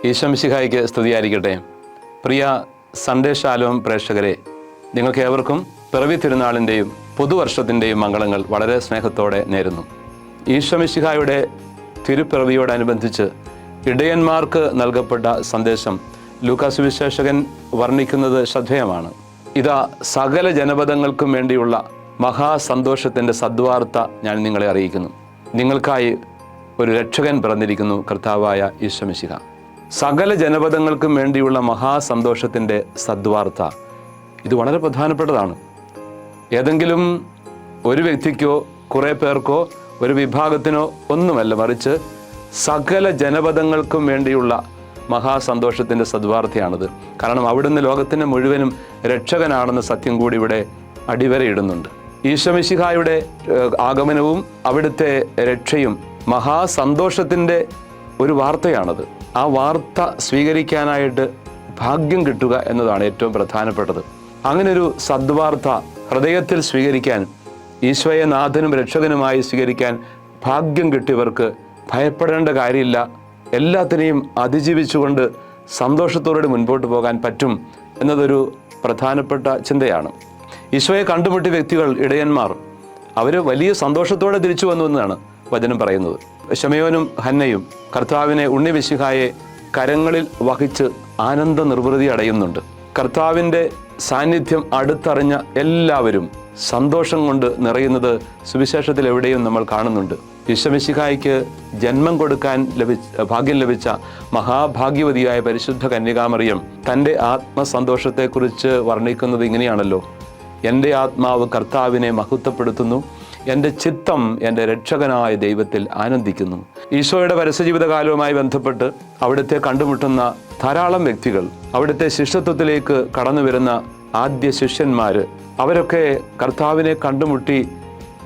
ഈശോമിശിഹായ്ക്ക് സ്തുതിയായിരിക്കട്ടെ. പ്രിയ Sunday Shalom പ്രേക്ഷകരെ, നിങ്ങൾക്ക് ഏവർക്കും പിറവി തിരുനാളിൻ്റെയും പുതുവർഷത്തിൻ്റെയും മംഗളങ്ങൾ വളരെ സ്നേഹത്തോടെ നേരുന്നു. ഈശോമിശിഹായുടെ തിരുപ്പിറവിയോടനുബന്ധിച്ച് ഇടയന്മാർക്ക് നൽകപ്പെട്ട സന്ദേശം ലൂക്കാ സുവിശേഷകൻ വർണ്ണിക്കുന്നത് ശ്രദ്ധേയമാണ്. ഇതാ സകല ജനപദങ്ങൾക്കും വേണ്ടിയുള്ള മഹാസന്തോഷത്തിൻ്റെ സദ്വാർത്ത ഞാൻ നിങ്ങളെ അറിയിക്കുന്നു. നിങ്ങൾക്കായി ഒരു രക്ഷകൻ പിറന്നിരിക്കുന്നു, കർത്താവായ ഈശോമിശിഹ. സകല ജനപദങ്ങൾക്കും വേണ്ടിയുള്ള മഹാസന്തോഷത്തിൻ്റെ സദ്വാർത്ത, ഇത് വളരെ പ്രധാനപ്പെട്ടതാണ്. ഏതെങ്കിലും ഒരു വ്യക്തിക്കോ കുറേ പേർക്കോ ഒരു വിഭാഗത്തിനോ ഒന്നുമല്ല, മറിച്ച് സകല ജനപദങ്ങൾക്കും വേണ്ടിയുള്ള മഹാസന്തോഷത്തിൻ്റെ സദ്വാർത്തയാണിത്. കാരണം അവിടുന്ന് ലോകത്തിന് മുഴുവനും രക്ഷകനാണെന്ന സത്യം കൂടി ഇവിടെ അടിവരയിടുന്നുണ്ട്. ഈശോമിശിഹായുടെ ആഗമനവും അവിടുത്തെ രക്ഷയും മഹാസന്തോഷത്തിൻ്റെ ഒരു വാർത്തയാണത്. ആ വാർത്ത സ്വീകരിക്കാനായിട്ട് ഭാഗ്യം കിട്ടുക എന്നതാണ് ഏറ്റവും പ്രധാനപ്പെട്ടത്. അങ്ങനൊരു സദ്വാർത്ത ഹൃദയത്തിൽ സ്വീകരിക്കാൻ, ഈശോയെ നാഥനും രക്ഷകനുമായി സ്വീകരിക്കാൻ ഭാഗ്യം കിട്ടിയവർക്ക് ഭയപ്പെടേണ്ട കാര്യമില്ല. എല്ലാത്തിനെയും അതിജീവിച്ചുകൊണ്ട് സന്തോഷത്തോടെ മുൻപോട്ട് പോകാൻ പറ്റും എന്നതൊരു പ്രധാനപ്പെട്ട ചിന്തയാണ്. ഈശോയെ കണ്ടുമുട്ടിയ വ്യക്തികൾ, ഇടയന്മാർ, അവർ വലിയ സന്തോഷത്തോടെ തിരിച്ചു വന്നു എന്നാണ് വചനം പറയുന്നത്. ശമയോനും ഹന്നയും കർത്താവിനെ, ഉണ്ണിമിശിഹായെ കരങ്ങളിൽ വഹിച്ച് ആനന്ദ നിർവൃതി അടയുന്നുണ്ട്. കർത്താവിൻ്റെ സാന്നിധ്യം അടുത്തറിഞ്ഞ എല്ലാവരും സന്തോഷം കൊണ്ട് നിറയുന്നത് സുവിശേഷത്തിൽ എവിടെയും നമ്മൾ കാണുന്നുണ്ട്. ഈശോമിശിഹായ്ക്ക് ജന്മം കൊടുക്കാൻ ഭാഗ്യം ലഭിച്ച മഹാഭാഗ്യവതിയായ പരിശുദ്ധ കന്യകാമറിയം തൻ്റെ ആത്മസന്തോഷത്തെക്കുറിച്ച് വർണ്ണിക്കുന്നത് ഇങ്ങനെയാണല്ലോ: എൻ്റെ ആത്മാവ് കർത്താവിനെ മഹത്വപ്പെടുത്തുന്നു, എൻ്റെ ചിത്തം എൻ്റെ രക്ഷകനായ ദൈവത്തിൽ ആനന്ദിക്കുന്നു. ഈശോയുടെ പരസ്യജീവിതകാലവുമായി ബന്ധപ്പെട്ട് അവിടുത്തെ കണ്ടുമുട്ടുന്ന ധാരാളം വ്യക്തികൾ, അവിടുത്തെ ശിഷ്യത്വത്തിലേക്ക് കടന്നു വരുന്ന ആദ്യ ശിഷ്യന്മാർ, അവരൊക്കെ കർത്താവിനെ കണ്ടുമുട്ടി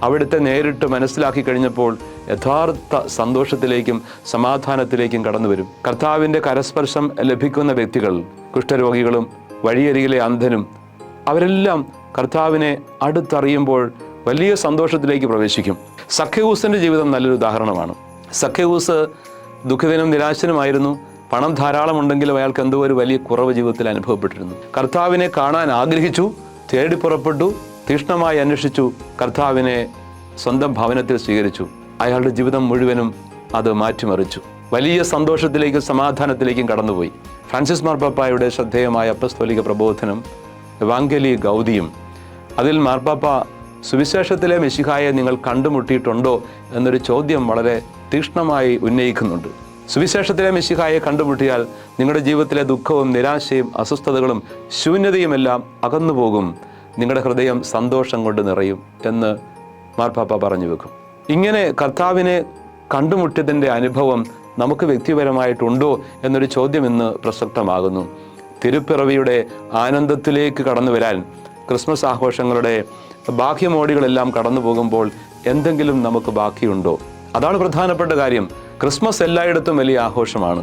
അവിടുത്തെ നേരിട്ട് മനസ്സിലാക്കി കഴിഞ്ഞപ്പോൾ യഥാർത്ഥ സന്തോഷത്തിലേക്കും സമാധാനത്തിലേക്കും കടന്നു വരും. കർത്താവിൻ്റെ കരസ്പർശം ലഭിക്കുന്ന വ്യക്തികൾ, കുഷ്ഠരോഗികളും വഴിയരികിലെ അന്ധനും, അവരെല്ലാം കർത്താവിനെ അടുത്തറിയുമ്പോൾ വലിയ സന്തോഷത്തിലേക്ക് പ്രവേശിക്കും. സഖ്യയൂസിൻ്റെ ജീവിതം നല്ലൊരു ഉദാഹരണമാണ്. സഖ്യയൂസ് ദുഃഖിതനും നിരാശനുമായിരുന്നു. പണം ധാരാളമുണ്ടെങ്കിലും അയാൾക്ക് എന്തോ ഒരു വലിയ കുറവ് ജീവിതത്തിൽ അനുഭവപ്പെട്ടിരുന്നു. കർത്താവിനെ കാണാൻ ആഗ്രഹിച്ചു, തേടി പുറപ്പെട്ടു, തീക്ഷ്ണമായി അന്വേഷിച്ചു, കർത്താവിനെ സ്വന്തം ഭവനത്തിൽ സ്വീകരിച്ചു. അയാളുടെ ജീവിതം മുഴുവനും അത് മാറ്റിമറിച്ചു. വലിയ സന്തോഷത്തിലേക്കും സമാധാനത്തിലേക്കും കടന്നുപോയി. ഫ്രാൻസിസ് മാർപ്പാപ്പായുടെ ശ്രദ്ധേയമായ അപ്പസ്തോലിക പ്രബോധനം എവാങ്കലി ഗൗദിയും, അതിൽ മാർപ്പാപ്പ സുവിശേഷത്തിലെ മിശിഹായെ നിങ്ങൾ കണ്ടുമുട്ടിയിട്ടുണ്ടോ എന്നൊരു ചോദ്യം വളരെ തീക്ഷ്ണമായി ഉന്നയിക്കുന്നുണ്ട്. സുവിശേഷത്തിലെ മിശിഹായെ കണ്ടുമുട്ടിയാൽ നിങ്ങളുടെ ജീവിതത്തിലെ ദുഃഖവും നിരാശയും അസ്വസ്ഥതകളും ശൂന്യതയുമെല്ലാം അകന്നു പോകും, നിങ്ങളുടെ ഹൃദയം സന്തോഷം കൊണ്ട് നിറയും എന്ന് മാർപ്പാപ്പ പറഞ്ഞു വെക്കും. ഇങ്ങനെ കർത്താവിനെ കണ്ടുമുട്ടിയതിൻ്റെ അനുഭവം നമുക്ക് വ്യക്തിപരമായിട്ടുണ്ടോ എന്നൊരു ചോദ്യം ഇന്ന് പ്രസക്തമാകുന്നു. തിരുപ്പിറവിയുടെ ആനന്ദത്തിലേക്ക് കടന്നു വരാൻ ക്രിസ്മസ് ആഘോഷങ്ങളുടെ ബാഹ്യമോടികളെല്ലാം കടന്നു പോകുമ്പോൾ എന്തെങ്കിലും നമുക്ക് ബാക്കിയുണ്ടോ? അതാണ് പ്രധാനപ്പെട്ട കാര്യം. ക്രിസ്മസ് എല്ലായിടത്തും വലിയ ആഘോഷമാണ്.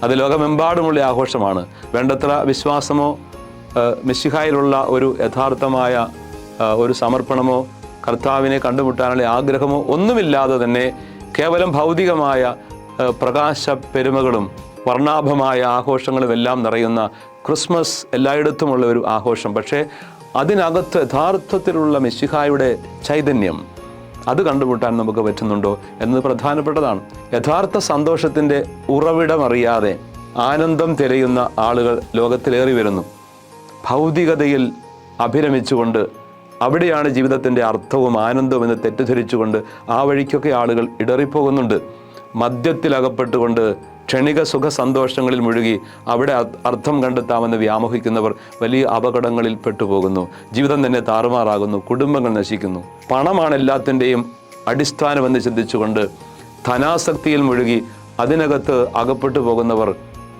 അത് ലോകമെമ്പാടുമുള്ള ആഘോഷമാണ്. വേണ്ടത്ര വിശ്വാസമോ മിശിഹായിലുള്ള ഒരു യഥാർത്ഥമായ ഒരു സമർപ്പണമോ കർത്താവിനെ കണ്ടുമുട്ടാനുള്ള ആഗ്രഹമോ ഒന്നുമില്ലാതെ തന്നെ കേവലം ഭൗതികമായ പ്രകാശ പെരുമകളും വർണ്ണാഭമായ ആഘോഷങ്ങളും എല്ലാം നിറയുന്ന ക്രിസ്മസ് എല്ലായിടത്തുമുള്ള ഒരു ആഘോഷം. പക്ഷേ അതിനകത്ത് യഥാർത്ഥത്തിലുള്ള മിശിഹായുടെ ചൈതന്യം അത് കണ്ടുമുട്ടാൻ നമുക്ക് പറ്റുന്നുണ്ടോ എന്നത് പ്രധാനപ്പെട്ടതാണ്. യഥാർത്ഥ സന്തോഷത്തിൻ്റെ ഉറവിടമറിയാതെ ആനന്ദം തിരയുന്ന ആളുകൾ ലോകത്തിലേറി വരുന്നു. ഭൗതികതയിൽ അഭിരമിച്ചുകൊണ്ട് അവിടെയാണ് ജീവിതത്തിൻ്റെ അർത്ഥവും ആനന്ദവും എന്ന് തെറ്റിദ്ധരിച്ചുകൊണ്ട് ആ വഴിക്കൊക്കെ ആളുകൾ ഇടറിപ്പോകുന്നുണ്ട്. മദ്യത്തിലകപ്പെട്ടുകൊണ്ട് ക്ഷണിക സുഖ സന്തോഷങ്ങളിൽ മുഴുകി അവിടെ അർത്ഥം കണ്ടെത്താമെന്ന് വ്യാമോഹിക്കുന്നവർ വലിയ അപകടങ്ങളിൽ പെട്ടുപോകുന്നു. ജീവിതം തന്നെ താറുമാറാകുന്നു, കുടുംബങ്ങൾ നശിക്കുന്നു. പണമാണ് എല്ലാത്തിൻ്റെയും അടിസ്ഥാനമെന്ന് ചിന്തിച്ചുകൊണ്ട് ധനാസക്തിയിൽ മുഴുകി അതിനകത്ത് അകപ്പെട്ടു പോകുന്നവർ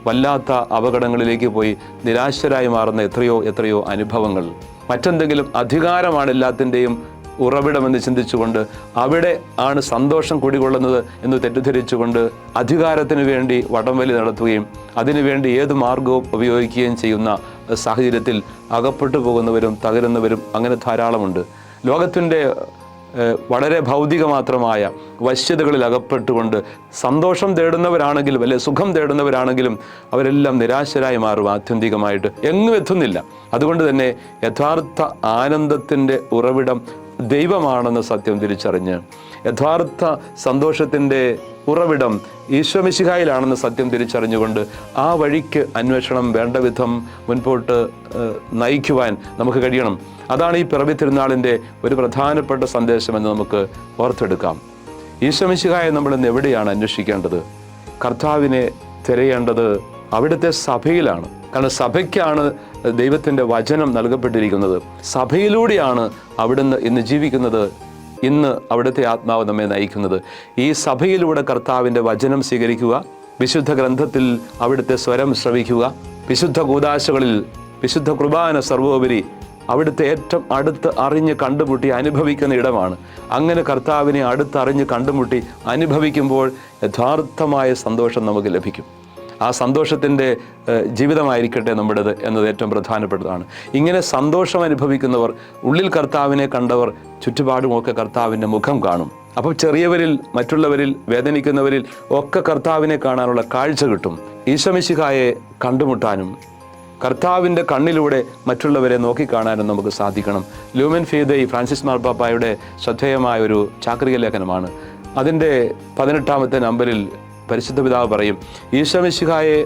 വല്ലാത്ത അപകടങ്ങളിലേക്ക് പോയി നിരാശരായി മാറുന്ന എത്രയോ അനുഭവങ്ങൾ. മറ്റെന്തെങ്കിലും അധികാരമാണ് എല്ലാത്തിൻ്റെയും ഉറവിടമെന്ന് ചിന്തിച്ചുകൊണ്ട് അവിടെ ആണ് സന്തോഷം കുടികൊള്ളുന്നത് എന്ന് തെറ്റിദ്ധരിച്ചുകൊണ്ട് അധികാരത്തിന് വേണ്ടി വടംവലി നടത്തുകയും അതിനുവേണ്ടി ഏത് മാർഗവും ഉപയോഗിക്കുകയും ചെയ്യുന്ന സാഹചര്യത്തിൽ അകപ്പെട്ടു പോകുന്നവരും തകരുന്നവരും അങ്ങനെ ധാരാളമുണ്ട്. ലോകത്തിൻ്റെ വളരെ ഭൗതിക മാത്രമായ വശ്യതകളിൽ അകപ്പെട്ടുകൊണ്ട് സന്തോഷം തേടുന്നവരാണെങ്കിലും അല്ലെ സുഖം തേടുന്നവരാണെങ്കിലും അവരെല്ലാം നിരാശരായി മാറും. ആത്യന്തികമായിട്ട് എങ്ങും എത്തുന്നില്ല. അതുകൊണ്ട് തന്നെ യഥാർത്ഥ ആനന്ദത്തിൻ്റെ ഉറവിടം ദൈവമാണെന്ന് സത്യം തിരിച്ചറിഞ്ഞ്, യഥാർത്ഥ സന്തോഷത്തിൻ്റെ ഉറവിടം ഈശോമിശിഹായിലാണെന്ന് സത്യം തിരിച്ചറിഞ്ഞുകൊണ്ട് ആ വഴിക്ക് അന്വേഷണം വേണ്ട വിധം മുൻപോട്ട് നയിക്കുവാൻ നമുക്ക് കഴിയണം. അതാണ് ഈ പിറവി തിരുനാളിൻ്റെ ഒരു പ്രധാനപ്പെട്ട സന്ദേശമെന്ന് നമുക്ക് ഓർത്തെടുക്കാം. ഈശോമിശിഹായെ നമ്മൾ ഇന്ന് എവിടെയാണ് അന്വേഷിക്കേണ്ടത്? കർത്താവിനെ തിരയേണ്ടത് അവിടുത്തെ സഭയിലാണ്. കാരണം സഭയ്ക്കാണ് ദൈവത്തിൻ്റെ വചനം നൽകപ്പെട്ടിരിക്കുന്നത്. സഭയിലൂടെയാണ് അവിടുന്ന് ഇന്ന് ജീവിക്കുന്നത്. ഇന്ന് അവിടുത്തെ ആത്മാവ് നമ്മെ നയിക്കുന്നത്. ഈ സഭയിലൂടെ കർത്താവിൻ്റെ വചനം സ്വീകരിക്കുക, വിശുദ്ധ ഗ്രന്ഥത്തിൽ അവിടുത്തെ സ്വരം ശ്രവിക്കുക, വിശുദ്ധ കൂദാശകളിൽ വിശുദ്ധ കുർബാന സർവോപരി അവിടുത്തെ ഏറ്റവും അടുത്ത് അറിഞ്ഞ് കണ്ടുമുട്ടി അനുഭവിക്കുന്ന ഇടമാണ്. അങ്ങനെ കർത്താവിനെ അടുത്തറിഞ്ഞ് കണ്ടുമുട്ടി അനുഭവിക്കുമ്പോൾ യഥാർത്ഥമായ സന്തോഷം നമുക്ക് ലഭിക്കും. ആ സന്തോഷത്തിൻ്റെ ജീവിതമായിരിക്കട്ടെ നമ്മുടേത് എന്നത് ഏറ്റവും പ്രധാനപ്പെട്ടതാണ്. ഇങ്ങനെ സന്തോഷം അനുഭവിക്കുന്നവർ, ഉള്ളിൽ കർത്താവിനെ കണ്ടവർ ചുറ്റുപാടുമൊക്കെ കർത്താവിൻ്റെ മുഖം കാണും. അപ്പം ചെറിയവരിൽ, മറ്റുള്ളവരിൽ, വേദനിക്കുന്നവരിൽ ഒക്കെ കർത്താവിനെ കാണാനുള്ള കാഴ്ച കിട്ടും. ഈശോമിശിഹായെ കണ്ടുമുട്ടാനും കർത്താവിൻ്റെ കണ്ണിലൂടെ മറ്റുള്ളവരെ നോക്കിക്കാണാനും നമുക്ക് സാധിക്കണം. ലൂമൻ ഫിദൈ ഫ്രാൻസിസ് മാർപ്പാപ്പായുടെ ശ്രദ്ധേയമായ ഒരു ചാക്രിക ലേഖനമാണ്. അതിൻ്റെ 18-ാമത്തെ നമ്പറിൽ പരിശുദ്ധ പിതാവ് പറയും, ഈശോമിശിഹായെ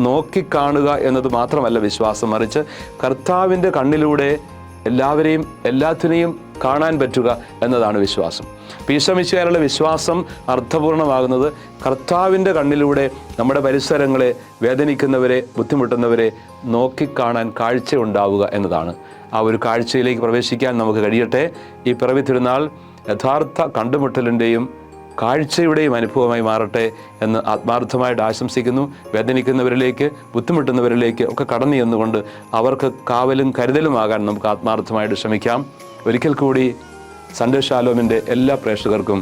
നോക്കിക്കാണുക എന്നത് മാത്രമല്ല വിശ്വാസം, മറിച്ച് കർത്താവിൻ്റെ കണ്ണിലൂടെ എല്ലാവരെയും എല്ലാത്തിനെയും കാണാൻ പറ്റുക എന്നതാണ് വിശ്വാസം. ഈശോമിശിഹായിലുള്ള വിശ്വാസം അർത്ഥപൂർണമാകുന്നത് കർത്താവിൻ്റെ കണ്ണിലൂടെ നമ്മുടെ പരിസരങ്ങളെ, വേദനിക്കുന്നവരെ, ബുദ്ധിമുട്ടുന്നവരെ നോക്കിക്കാണാൻ കാഴ്ച ഉണ്ടാവുക എന്നതാണ്. ആ ഒരു കാഴ്ചയിലേക്ക് പ്രവേശിക്കാൻ നമുക്ക് കഴിയട്ടെ. ഈ പിറവി തിരുനാൾ യഥാർത്ഥ കണ്ടുമുട്ടലിൻ്റെയും കാഴ്ചയുടെയും അനുഭവമായി മാറട്ടെ എന്ന് ആത്മാർത്ഥമായിട്ട് ആശംസിക്കുന്നു. വേദനിക്കുന്നവരിലേക്ക്, ബുദ്ധിമുട്ടുന്നവരിലേക്ക് ഒക്കെ കടന്നു ചെന്നുകൊണ്ട് അവർക്ക് കാവലും കരുതലുമാകാൻ നമുക്ക് ആത്മാർത്ഥമായിട്ട് ശ്രമിക്കാം. ഒരിക്കൽ കൂടി സൺഡേ ഷാലോമിൻ്റെ എല്ലാ പ്രേക്ഷകർക്കും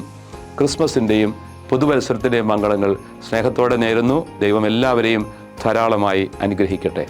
ക്രിസ്മസിൻ്റെയും പുതുവത്സരത്തിൻ്റെയും മംഗളങ്ങൾ സ്നേഹത്തോടെ നേരുന്നു. ദൈവം എല്ലാവരെയും ധാരാളമായി അനുഗ്രഹിക്കട്ടെ.